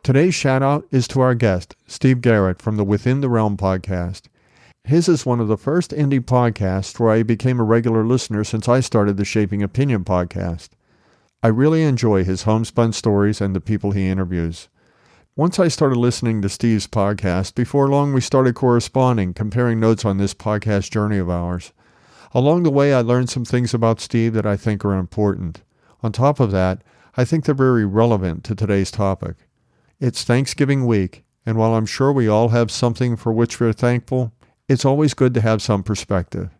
Today's shout-out is to our guest, Steve Garrett from the Within the Realm podcast. His is one of the first indie podcasts where I became a regular listener since I started the Shaping Opinion podcast. I really enjoy his homespun stories and the people he interviews. Once I started listening to Steve's podcast, before long we started corresponding, comparing notes on this podcast journey of ours. Along the way, I learned some things about Steve that I think are important. On top of that, I think they're very relevant to today's topic. It's Thanksgiving week, and while I'm sure we all have something for which we're thankful, it's always good to have some perspective.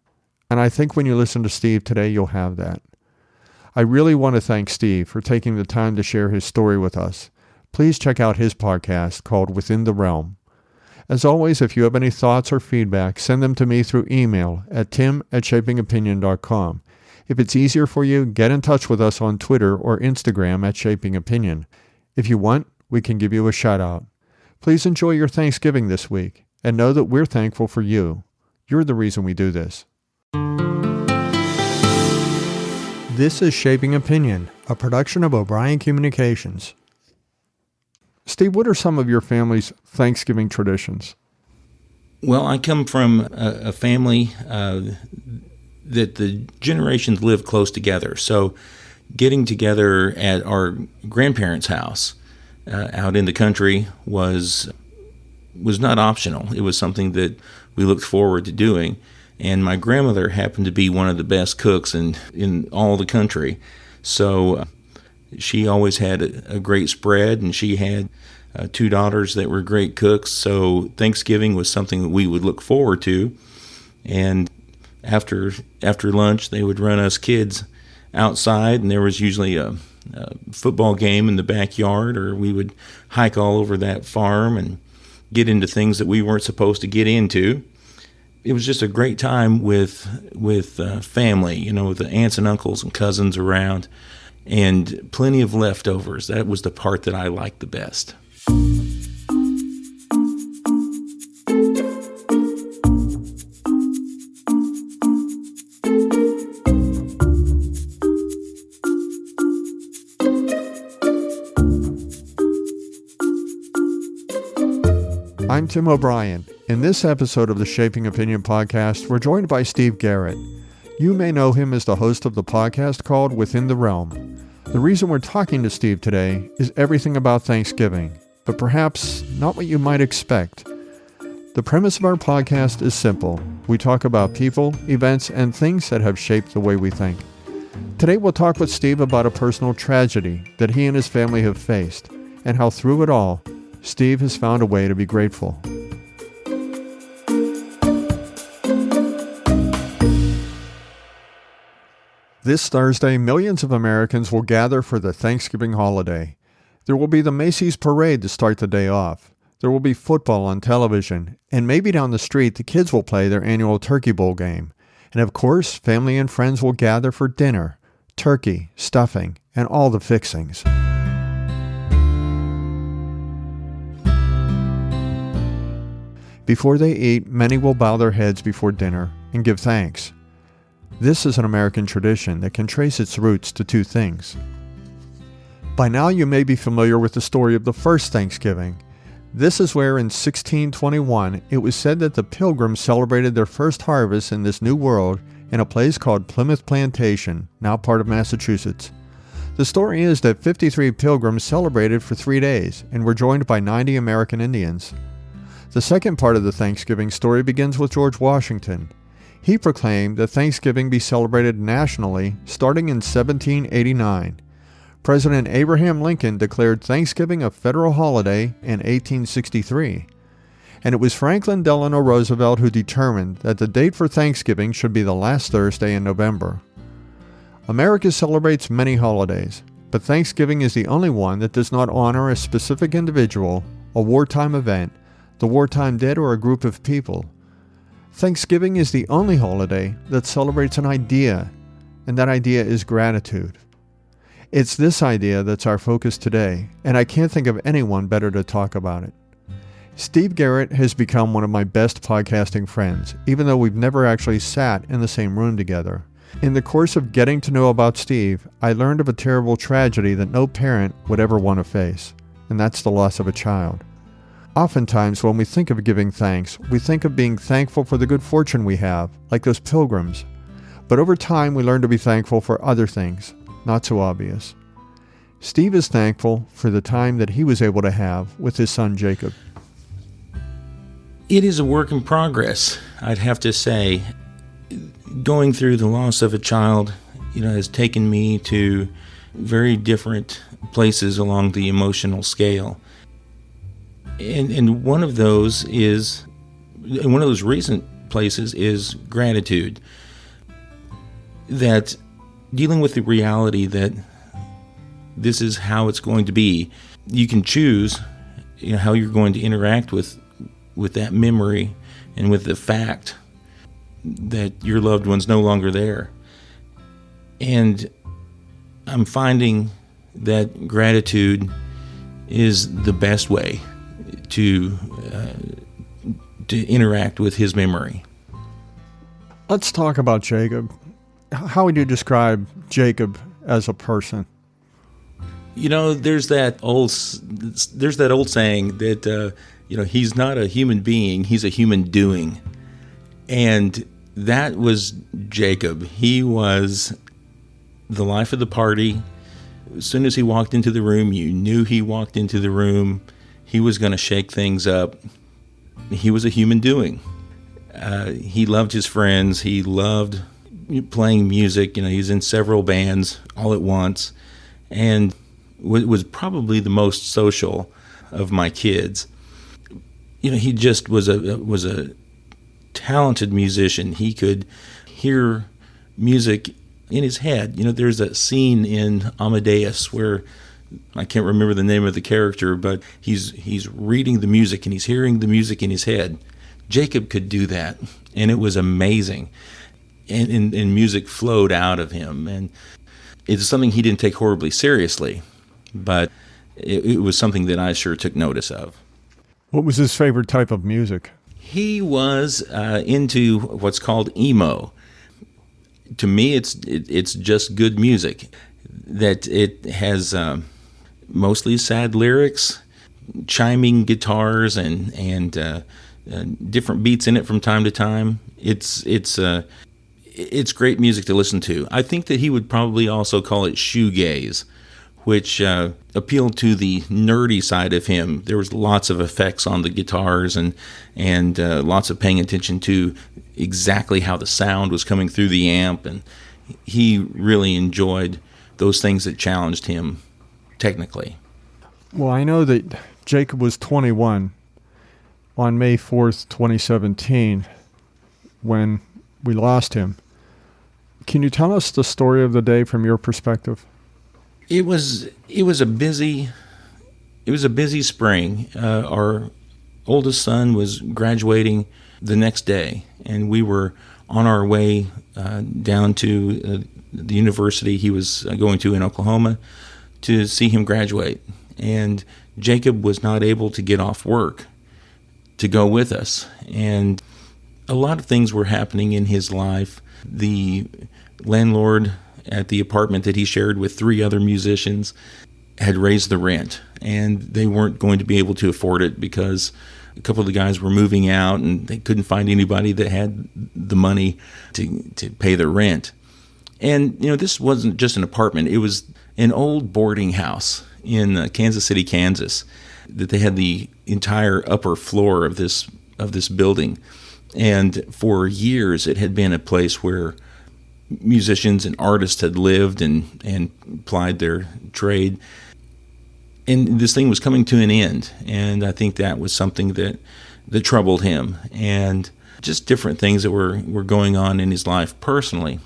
And I think when you listen to Steve today, you'll have that. I really want to thank Steve for taking the time to share his story with us. Please check out his podcast called Within the Realm. As always, if you have any thoughts or feedback, send them to me through email at tim@shapingopinion.com. If it's easier for you, get in touch with us on Twitter or Instagram at Shaping Opinion. If you want, we can give you a shout out. Please enjoy your Thanksgiving this week and know that we're thankful for you. You're the reason we do this. This is Shaping Opinion, a production of O'Brien Communications. Steve, what are some of your family's Thanksgiving traditions? Well, I come from a family that the generations live close together. So getting together at our grandparents' house out in the country was not optional. It was something that we looked forward to doing. And my grandmother happened to be one of the best cooks in all the country. So she always had a great spread, and she had two daughters that were great cooks. So Thanksgiving was something that we would look forward to. And after lunch, they would run us kids outside, and there was usually a football game in the backyard, or we would hike all over that farm and get into things that we weren't supposed to get into. It was just a great time with family, with the aunts and uncles and cousins around, and plenty of leftovers. That was the part that I liked the best. I'm Tim O'Brien. In this episode of the Shaping Opinion podcast, we're joined by Steve Garrett. You may know him as the host of the podcast called Within the Realm. The reason we're talking to Steve today is everything about Thanksgiving, but perhaps not what you might expect. The premise of our podcast is simple. We talk about people, events, and things that have shaped the way we think. Today we'll talk with Steve about a personal tragedy that he and his family have faced, and how through it all, Steve has found a way to be grateful. This Thursday, millions of Americans will gather for the Thanksgiving holiday. There will be the Macy's parade to start the day off. There will be football on television, and maybe down the street the kids will play their annual Turkey Bowl game. And of course, family and friends will gather for dinner, turkey, stuffing, and all the fixings. Before they eat, many will bow their heads before dinner and give thanks. This is an American tradition that can trace its roots to two things. By now you may be familiar with the story of the first Thanksgiving. This is where in 1621 it was said that the Pilgrims celebrated their first harvest in this new world in a place called Plymouth Plantation, now part of Massachusetts. The story is that 53 Pilgrims celebrated for 3 days and were joined by 90 American Indians. The second part of the Thanksgiving story begins with George Washington. He proclaimed that Thanksgiving be celebrated nationally starting in 1789. President Abraham Lincoln declared Thanksgiving a federal holiday in 1863. And it was Franklin Delano Roosevelt who determined that the date for Thanksgiving should be the last Thursday in November. America celebrates many holidays, but Thanksgiving is the only one that does not honor a specific individual, a wartime event, the wartime dead, or a group of people. Thanksgiving is the only holiday that celebrates an idea, and that idea is gratitude. It's this idea that's our focus today, and I can't think of anyone better to talk about it. Steve Garrett has become one of my best podcasting friends, even though we've never actually sat in the same room together. In the course of getting to know about Steve, I learned of a terrible tragedy that no parent would ever want to face, and that's the loss of a child. Oftentimes, when we think of giving thanks, we think of being thankful for the good fortune we have, like those pilgrims. But over time, we learn to be thankful for other things, not so obvious. Steve is thankful for the time that he was able to have with his son Jacob. It is a work in progress, I'd have to say. Going through the loss of a child, has taken me to very different places along the emotional scale. And one of those recent places is gratitude. That dealing with the reality that this is how it's going to be. You can choose how you're going to interact with that memory and with the fact that your loved one's no longer there. And I'm finding that gratitude is the best way to interact with his memory. Let's talk about Jacob. How would you describe Jacob as a person? There's that old saying that he's not a human being, he's a human doing. And that was Jacob. He was the life of the party. As soon as he walked into the room, you knew he walked into the room. He was going to shake things up. He was a human doing. He loved his friends. He loved playing music. He's in several bands all at once, and was probably the most social of my kids. He just was a talented musician. He could hear music in his head. There's a scene in Amadeus where I can't remember the name of the character, but he's reading the music and he's hearing the music in his head. Jacob could do that, and it was amazing. And music flowed out of him, and it's something he didn't take horribly seriously, but it was something that I sure took notice of. What was his favorite type of music? He was into what's called emo. To me, it's just good music. That it has mostly sad lyrics, chiming guitars, and different beats in it from time to time. It's great music to listen to. I think that he would probably also call it shoegaze, which appealed to the nerdy side of him. There was lots of effects on the guitars and lots of paying attention to exactly how the sound was coming through the amp, and he really enjoyed those things that challenged him technically. Well, I know that Jacob was 21 on May 4th, 2017, when we lost him. Can you tell us the story of the day from your perspective? It was a busy spring. Our oldest son was graduating the next day, and we were on our way down to the university he was going to in Oklahoma to see him graduate. And Jacob was not able to get off work to go with us, and a lot of things were happening in his life. The landlord at the apartment that he shared with 3 other musicians had raised the rent, and they weren't going to be able to afford it because a couple of the guys were moving out and they couldn't find anybody that had the money to pay their rent. And this wasn't just an apartment, it was an old boarding house in Kansas City, Kansas, that they had the entire upper floor of this building. And for years it had been a place where musicians and artists had lived and plied their trade. And this thing was coming to an end, and I think that was something that troubled him, and just different things that were going on in his life personally.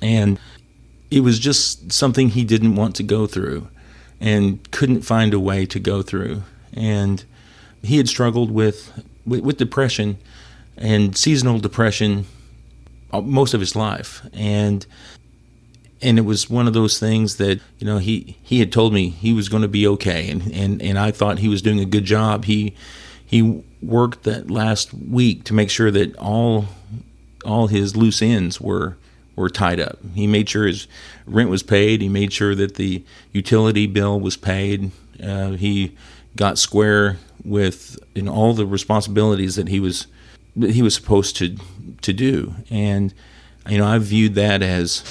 And it was just something he didn't want to go through and couldn't find a way to go through. And he had struggled with depression and seasonal depression most of his life, and it was one of those things that he had told me he was going to be okay, and I thought he was doing a good job. He worked that last week to make sure that all his loose ends were tied up. He made sure his rent was paid. He made sure that the utility bill was paid. He got square with all the responsibilities that he was supposed to do. And I viewed that as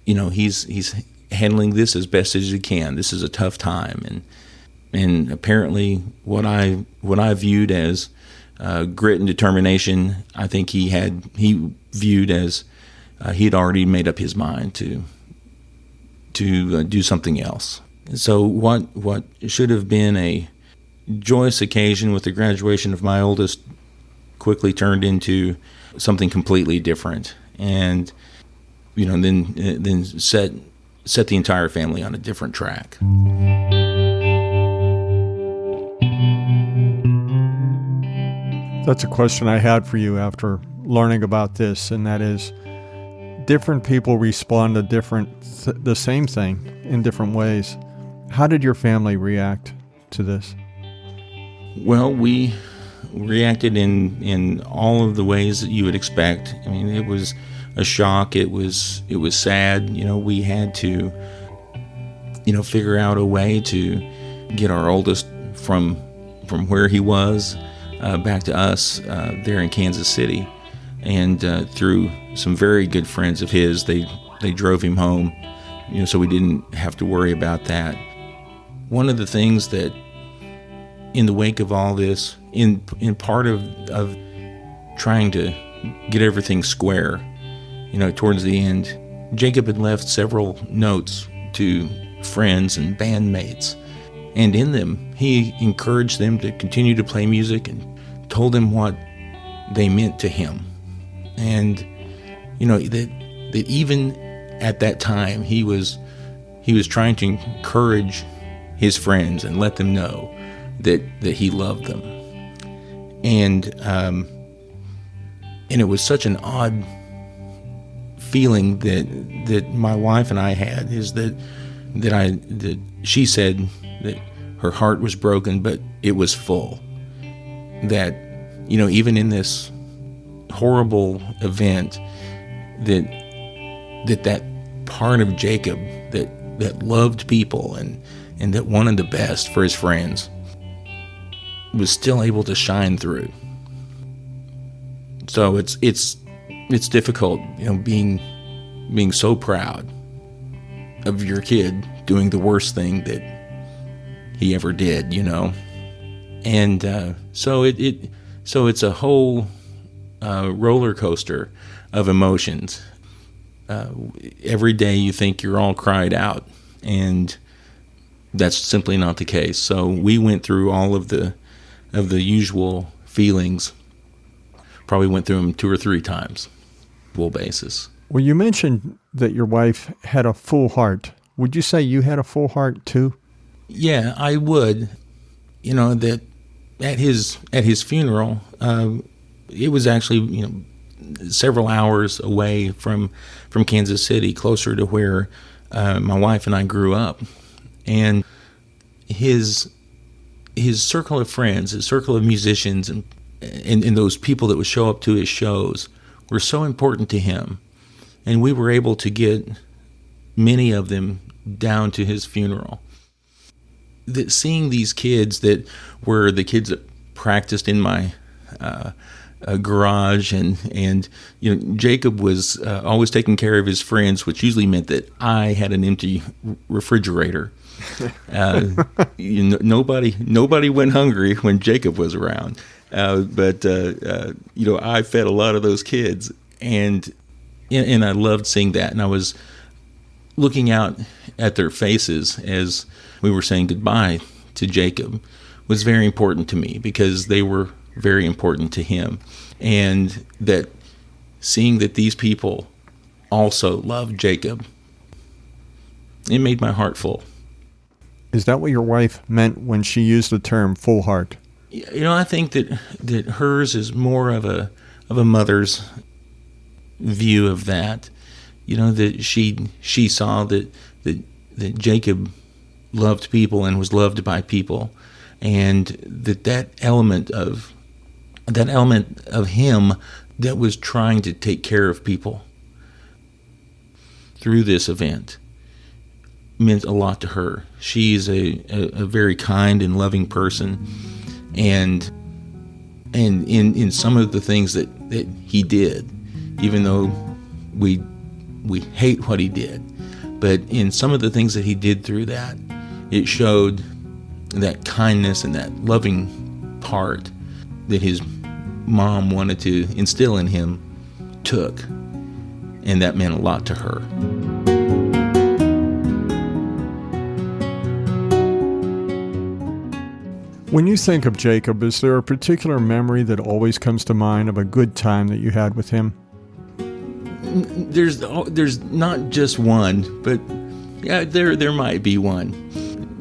he's handling this as best as he can. This is a tough time, and apparently what I viewed as grit and determination, I think he viewed as he had already made up his mind to do something else. So what should have been a joyous occasion with the graduation of my oldest quickly turned into something completely different, and then set the entire family on a different track. That's a question I had for you after learning about this, and that is, different people respond to the same thing in different ways. How did your family react to this? Well, we reacted in all of the ways that you would expect. I mean, it was a shock. It was sad. We had to figure out a way to get our oldest from where he was back to us there in Kansas City, and through some very good friends of his, they drove him home, so we didn't have to worry about that. One of the things that, in the wake of all this, in part of trying to get everything square, towards the end, Jacob had left several notes to friends and bandmates, and in them he encouraged them to continue to play music and told them what they meant to him. And that even at that time he was trying to encourage his friends and let them know that he loved them. And it was such an odd feeling that my wife and I had, is that she said that her heart was broken, but it was full. That even in this horrible event, that part of Jacob that loved people and that wanted the best for his friends was still able to shine through. So it's difficult, being so proud of your kid doing the worst thing that he ever did, and so it's a whole roller coaster of emotions. Every day you think you're all cried out, and that's simply not the case. So we went through all of the usual feelings. Probably went through them 2 or 3 times, full basis. Well, you mentioned that your wife had a full heart. Would you say you had a full heart too? Yeah, I would. That at his funeral, it was actually several hours away from Kansas City, closer to where my wife and I grew up, and his circle of friends, his circle of musicians, and those people that would show up to his shows were so important to him, and we were able to get many of them down to his funeral. That seeing these kids that were the kids that practiced in my garage, and Jacob was always taking care of his friends, which usually meant that I had an empty refrigerator. Nobody went hungry when Jacob was around, but I fed a lot of those kids, and I loved seeing that. And I was looking out at their faces as we were saying goodbye to Jacob was very important to me, because they were very important to him, and that seeing that these people also loved Jacob, it made my heart full. Is that what your wife meant when she used the term full heart? I think that hers is more of a mother's view of that. That she saw that Jacob loved people and was loved by people, and that element of him that was trying to take care of people through this event meant a lot to her. She's a very kind and loving person, and in some of the things that he did, even though we hate what he did, but in some of the things that he did through that, it showed that kindness and that loving part that his mom wanted to instill in him took, and that meant a lot to her. When you think of Jacob, is there a particular memory that always comes to mind of a good time that you had with him? There's not just one, but yeah, there might be one.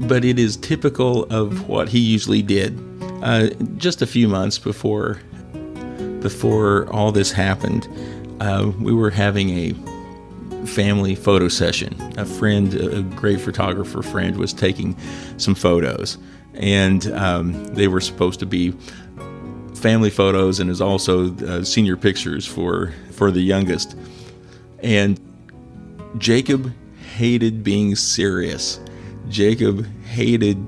But it is typical of what he usually did. Just a few months before all this happened, we were having a family photo session. A great photographer friend, was taking some photos, and they were supposed to be family photos, and is also senior pictures for the youngest. And Jacob hated being serious. Jacob hated,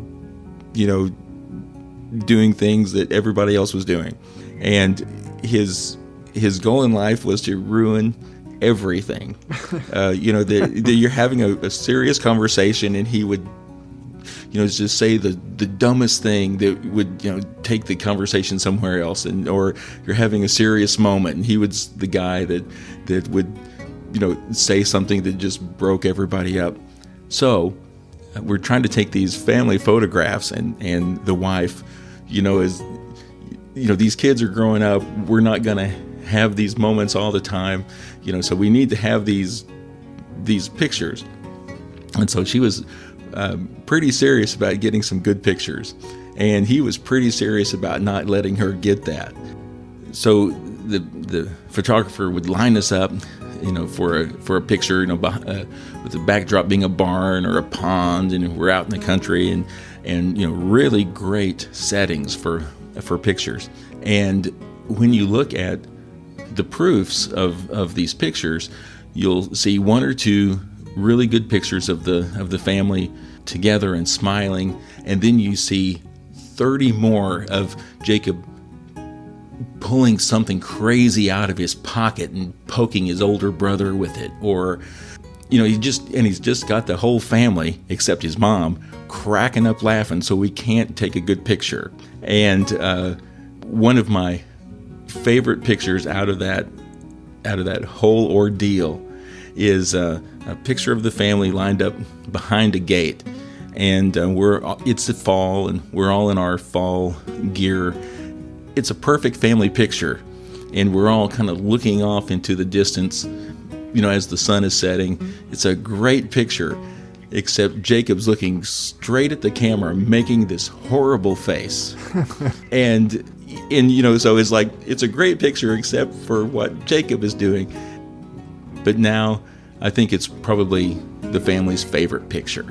doing things that everybody else was doing, and his goal in life was to ruin everything. That you're having a serious conversation, and he would, just say the dumbest thing that would, take the conversation somewhere else, or you're having a serious moment, and he was the guy that would, say something that just broke everybody up. So we're trying to take these family photographs, and the wife, is, these kids are growing up. We're not going to have these moments all the time, so we need to have these pictures. And so she was pretty serious about getting some good pictures, and he was pretty serious about not letting her get that. So the photographer would line us up, for a picture, with the backdrop being a barn or a pond, and we're out in the country, and really great settings for pictures. And when you look at the proofs of these pictures, you'll see one or two really good pictures of the family together and smiling, and then you see 30 more of Jacob pulling something crazy out of his pocket and poking his older brother with it, or he's just got the whole family except his mom cracking up laughing, so we can't take a good picture. And one of my favorite pictures out of that whole ordeal is a picture of the family lined up behind a gate, and it's the fall, and we're all in our fall gear. It's a perfect family picture, and we're all kind of looking off into the distance, as the sun is setting. It's a great picture, except Jacob's looking straight at the camera, making this horrible face. and so it's like, it's a great picture except for what Jacob is doing. But now I think it's probably the family's favorite picture.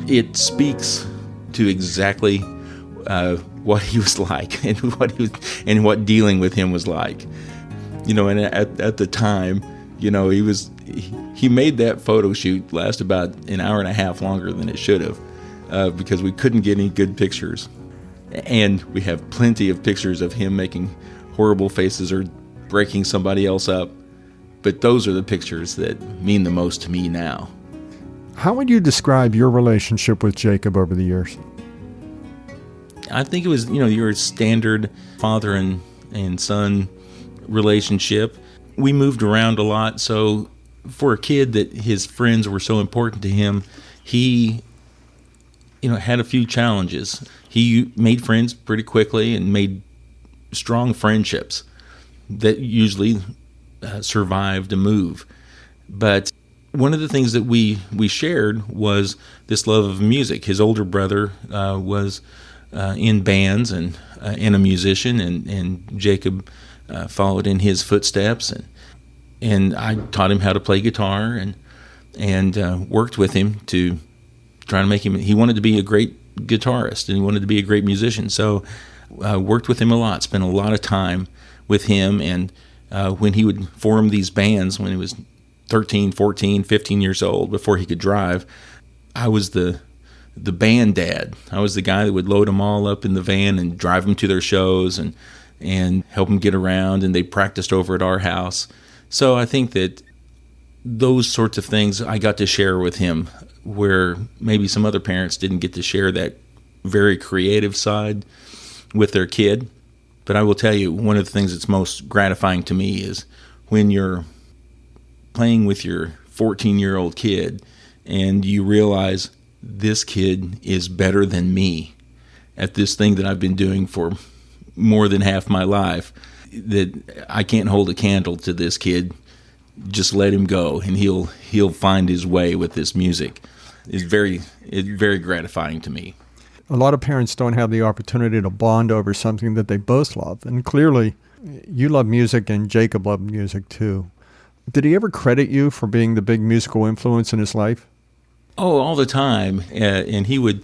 It speaks to exactly what he was like, and what dealing with him was like. And at the time, he made that photo shoot last about an hour and a half longer than it should have, because we couldn't get any good pictures. And we have plenty of pictures of him making horrible faces or breaking somebody else up. But those are the pictures that mean the most to me now. How would you describe your relationship with Jacob over the years? I think it was, your standard father and son relationship. We moved around a lot, so for a kid that his friends were so important to him, he, had a few challenges. He made friends pretty quickly and made strong friendships that usually survived a move. But one of the things that we shared was this love of music. His older brother was in bands and a musician, and Jacob followed in his footsteps, and I taught him how to play guitar and worked with him to try to make him. He wanted to be a great guitarist, and he wanted to be a great musician. So worked with him a lot, spent a lot of time with him. And when he would form these bands when he was 13, 14, 15 years old, before he could drive, I was the band dad. I was the guy that would load them all up in the van and drive them to their shows and help them get around, and they practiced over at our house. So I think that those sorts of things I got to share with him, where maybe some other parents didn't get to share that very creative side with their kid. But I will tell you, one of the things that's most gratifying to me is when you're playing with your 14-year-old kid and you realize this kid is better than me at this thing that I've been doing for more than half my life, that I can't hold a candle to this kid. Just let him go, and he'll find his way with this music. It's very gratifying to me. A lot of parents don't have the opportunity to bond over something that they both love. And clearly, you love music and Jacob loved music too. Did he ever credit you for being the big musical influence in his life? Oh, all the time. And he would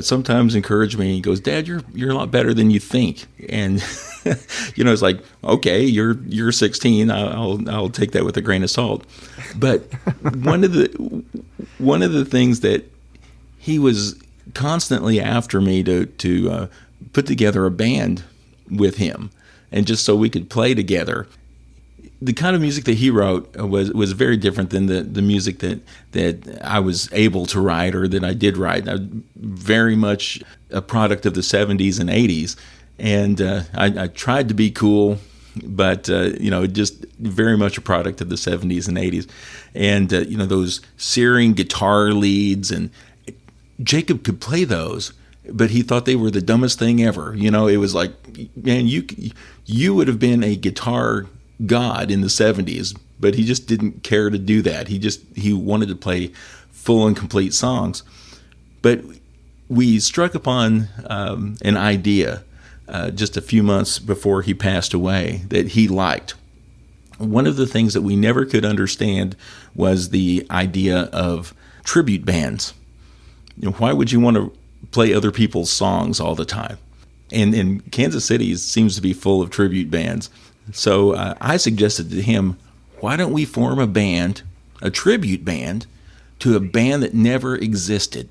sometimes encourage me. He goes, "Dad, you're a lot better than you think." And it's like, okay, you're 16. I'll take that with a grain of salt. But one of the things that he was constantly after me to put together a band with him, and just so we could play together. The kind of music that he wrote was very different than the music that I was able to write or that I did write. I was very much a product of the 70s and 80s, and I tried to be cool, but just very much a product of the 70s and 80s. And those searing guitar leads, and Jacob could play those, but he thought they were the dumbest thing ever. It was like, man, you would have been a guitar god in the 70s, but he just didn't care to do that. He wanted to play full and complete songs. But we struck upon an idea just a few months before he passed away that he liked. One of the things that we never could understand was the idea of tribute bands. Why would you want to play other people's songs all the time? And Kansas City seems to be full of tribute bands. So I suggested to him, why don't we form a tribute band to a band that never existed?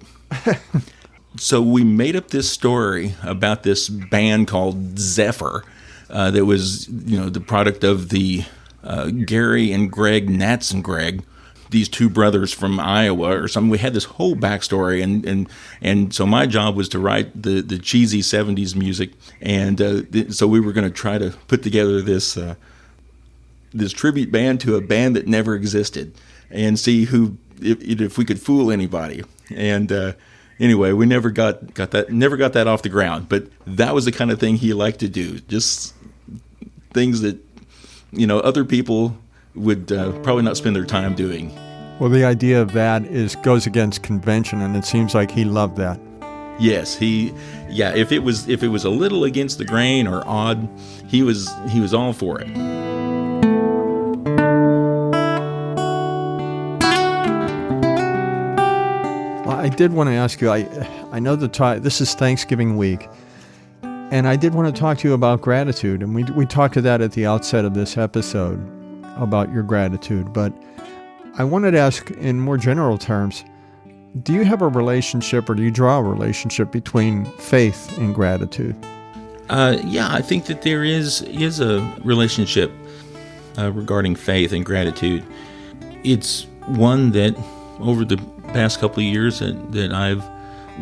So we made up this story about this band called Zephyr that was, the product of the Gary and Greg Natzengregg, these two brothers from Iowa or something. We had this whole backstory, and so my job was to write the cheesy 70s music, and so we were going to try to put together this tribute band to a band that never existed, and see if we could fool anybody. And anyway, we never got that off the ground. But that was the kind of thing he liked to do, just things that other people would probably not spend their time doing. Well, the idea of that goes against convention, and it seems like he loved that. Yes, if it was a little against the grain or odd, he was all for it. Well, I did want to ask you, I know this is Thanksgiving week, and I did want to talk to you about gratitude, and we talked to that at the outset of this episode, about your gratitude, but I wanted to ask in more general terms, do you have a relationship, or do you draw a relationship between faith and gratitude? I think that there is a relationship regarding faith and gratitude. It's one that over the past couple of years that I've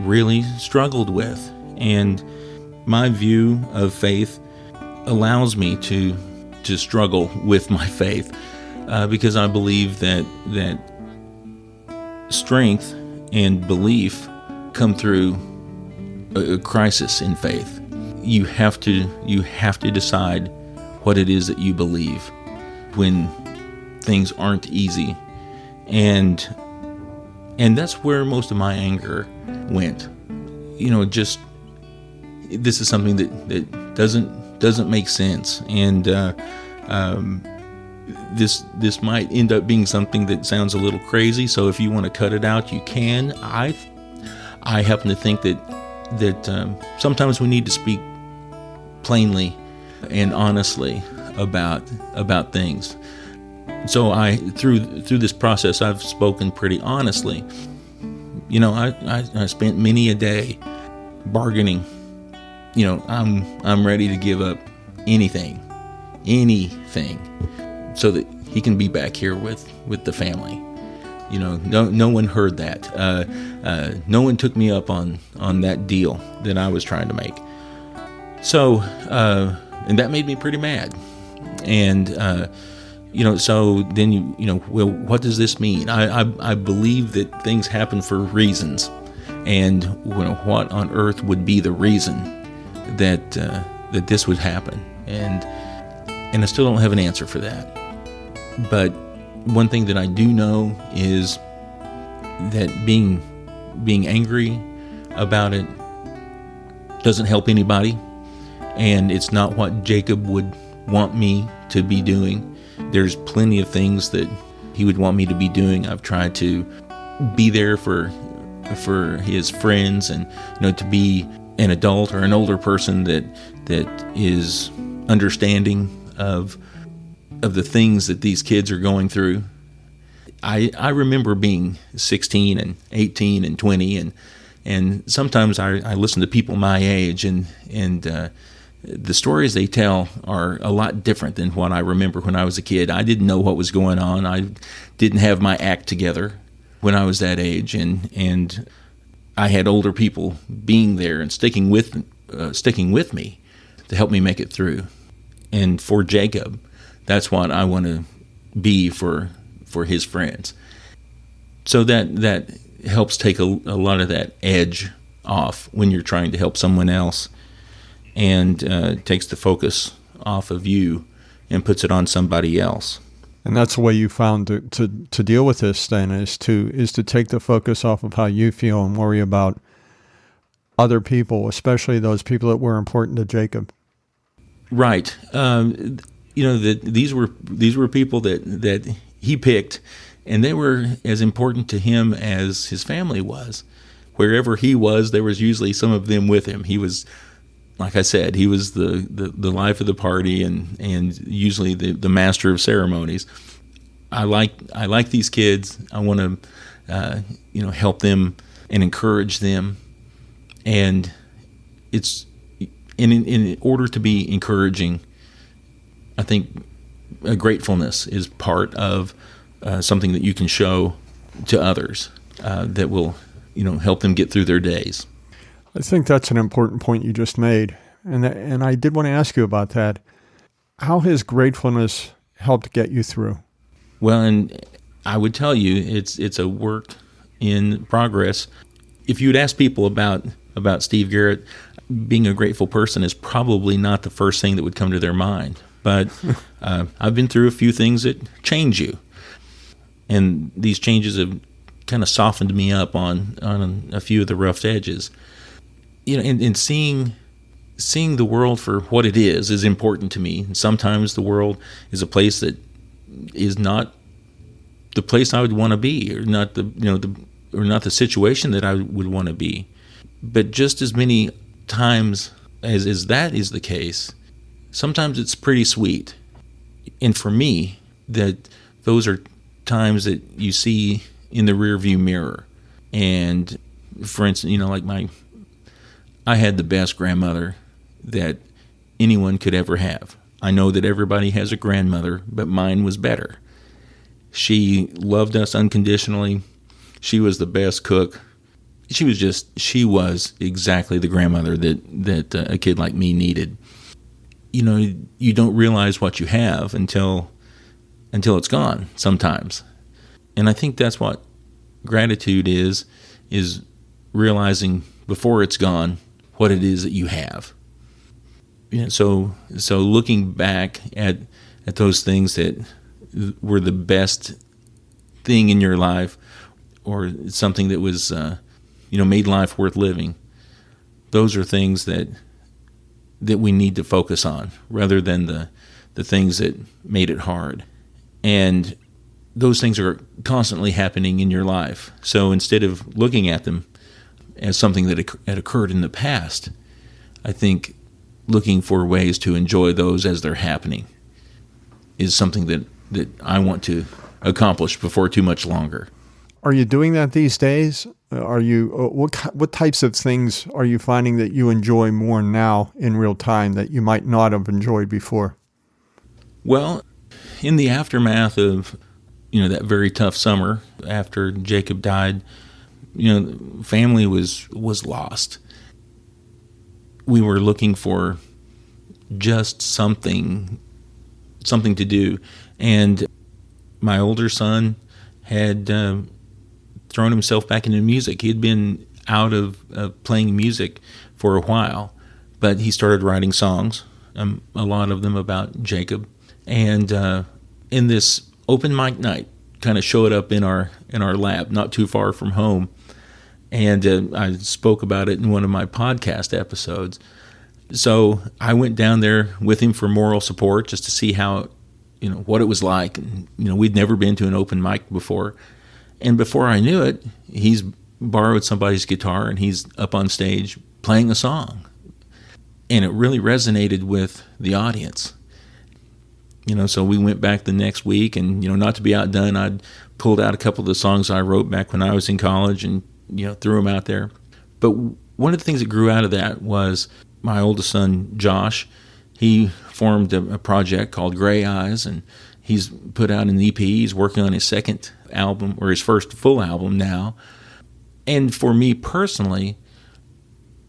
really struggled with, and my view of faith allows me to struggle with my faith because I believe that strength and belief come through a crisis in faith. You have to decide what it is that you believe when things aren't easy, and that's where most of my anger went. Just this is something that doesn't make sense, and this might end up being something that sounds a little crazy. So if you want to cut it out, you can. I happen to think that sometimes we need to speak plainly and honestly about things. So through this process, I've spoken pretty honestly. I spent many a day bargaining. I'm ready to give up anything, so that he can be back here with the family. No one heard that. No one took me up on that deal that I was trying to make. So, and that made me pretty mad. And, so then well, what does this mean? I believe that things happen for reasons. And, what on earth would be the reason that this would happen? And I still don't have an answer for that. But one thing that I do know is that being angry about it doesn't help anybody, and it's not what Jacob would want me to be doing. There's plenty of things that he would want me to be doing. I've tried to be there for his friends, and to be an adult or an older person that is understanding of the things that these kids are going through. I remember being 16 and 18 and 20, and sometimes I listen to people my age, and the stories they tell are a lot different than what I remember when I was a kid. I didn't know what was going on. I didn't have my act together when I was that age, and I had older people being there and sticking with me to help me make it through. And for Jacob, that's what I want to be for his friends. So that helps take a lot of that edge off when you're trying to help someone else, and takes the focus off of you and puts it on somebody else. And that's the way you found to deal with this then, is to take the focus off of how you feel and worry about other people, especially those people that were important to Jacob. Right. That these were people that he picked, and they were as important to him as his family was. Wherever he was, there was usually some of them with him. He was, like I said, he was the life of the party, and usually the master of ceremonies. I like these kids. I want to help them and encourage them, and it's in order to be encouraging, I think gratefulness is part of something that you can show to others that will help them get through their days. I think that's an important point you just made, and I did want to ask you about that. How has gratefulness helped get you through? Well, and I would tell you it's a work in progress. If you'd ask people about Steve Garrett, being a grateful person is probably not the first thing that would come to their mind. But I've been through a few things that change you, and these changes have kind of softened me up on a few of the rough edges. And seeing the world for what it is important to me. And sometimes the world is a place that is not the place I would want to be, or not the situation that I would want to be. But just as many times as that is the case, sometimes it's pretty sweet. And for me, that those are times that you see in the rearview mirror. And for instance, I had the best grandmother that anyone could ever have. I know that everybody has a grandmother, but mine was better. She loved us unconditionally. She was the best cook. She was exactly the grandmother that a kid like me needed. You don't realize what you have until it's gone sometimes. And I think that's what gratitude is realizing before it's gone what it is that you have. So looking back at those things that were the best thing in your life, or something that was made life worth living, those are things that we need to focus on rather than the things that made it hard. And those things are constantly happening in your life. So instead of looking at them as something that had occurred in the past, I think looking for ways to enjoy those as they're happening is something that I want to accomplish before too much longer. Are you doing that these days? Are you what types of things are you finding that you enjoy more now in real time that you might not have enjoyed before? Well, in the aftermath of that very tough summer after Jacob died, family was lost. We were looking for just something to do, and my older son had thrown himself back into music. He had been out of playing music for a while, but he started writing songs, a lot of them about Jacob. And in this open mic night, kind of showed up in our lab, not too far from home. And I spoke about it in one of my podcast episodes. So I went down there with him for moral support, just to see how, what it was like. And, we'd never been to an open mic before. And before I knew it, he's borrowed somebody's guitar and he's up on stage playing a song. And it really resonated with the audience. So we went back the next week, and, not to be outdone, I'd pulled out a couple of the songs I wrote back when I was in college and, threw them out there. But one of the things that grew out of that was my oldest son, Josh. He formed a project called Gray Eyes, and he's put out an EP. He's working on his second album, or his first full album now. And for me personally,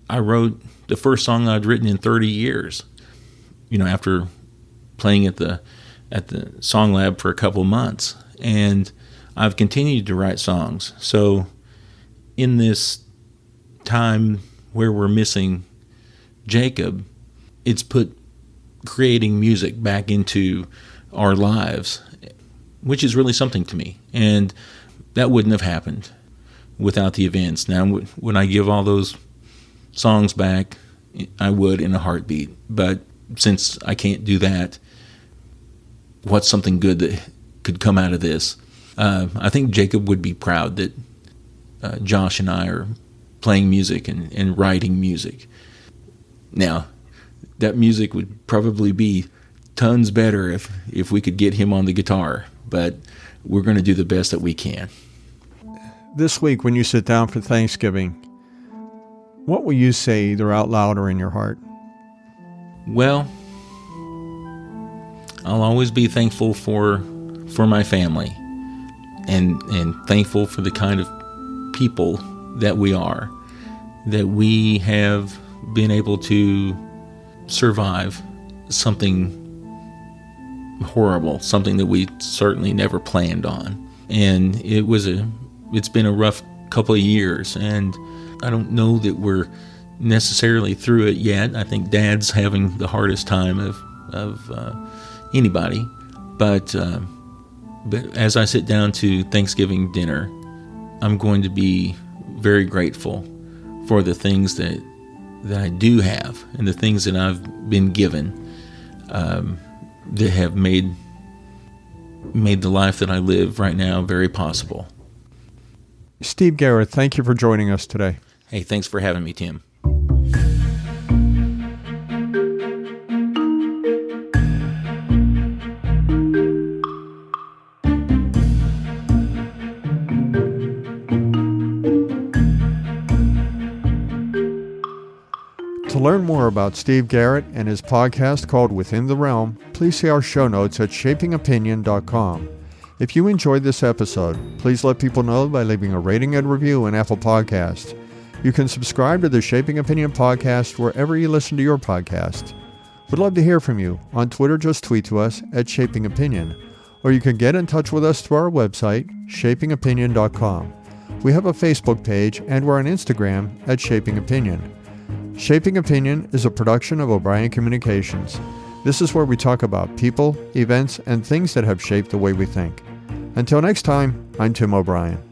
I wrote the first song I'd written in 30 years, after playing at the Song Lab for a couple months. And I've continued to write songs. So in this time where we're missing Jacob, it's put creating music back into our lives, which is really something to me. And that wouldn't have happened without the events. Now, when I give all those songs back, I would in a heartbeat. But since I can't do that, what's something good that could come out of this? I think Jacob would be proud that Josh and I are playing music and writing music. Now, that music would probably be tons better if we could get him on the guitar, but we're going to do the best that we can. This week, when you sit down for Thanksgiving, what will you say either out loud or in your heart? Well, I'll always be thankful for my family and thankful for the kind of people that we are, that we have been able to survive something horrible, something that we certainly never planned on. And it's been a rough couple of years, and I don't know that we're necessarily through it yet. I think Dad's having the hardest time of anybody, but as I sit down to Thanksgiving dinner, I'm going to be very grateful for the things that I do have and the things that I've been given that have made the life that I live right now very possible. Steve Garrett, thank you for joining us today. Hey, thanks for having me, Tim. To learn more about Steve Garrett and his podcast called Within the Realm, please see our show notes at shapingopinion.com. If you enjoyed this episode, please let people know by leaving a rating and review in Apple Podcasts. You can subscribe to the Shaping Opinion podcast wherever you listen to your podcast. We'd love to hear from you. On Twitter, just tweet to us at Shaping Opinion, or you can get in touch with us through our website, shapingopinion.com. We have a Facebook page, and we're on Instagram at Shaping Opinion. Shaping Opinion is a production of O'Brien Communications. This is where we talk about people, events, and things that have shaped the way we think. Until next time, I'm Tim O'Brien.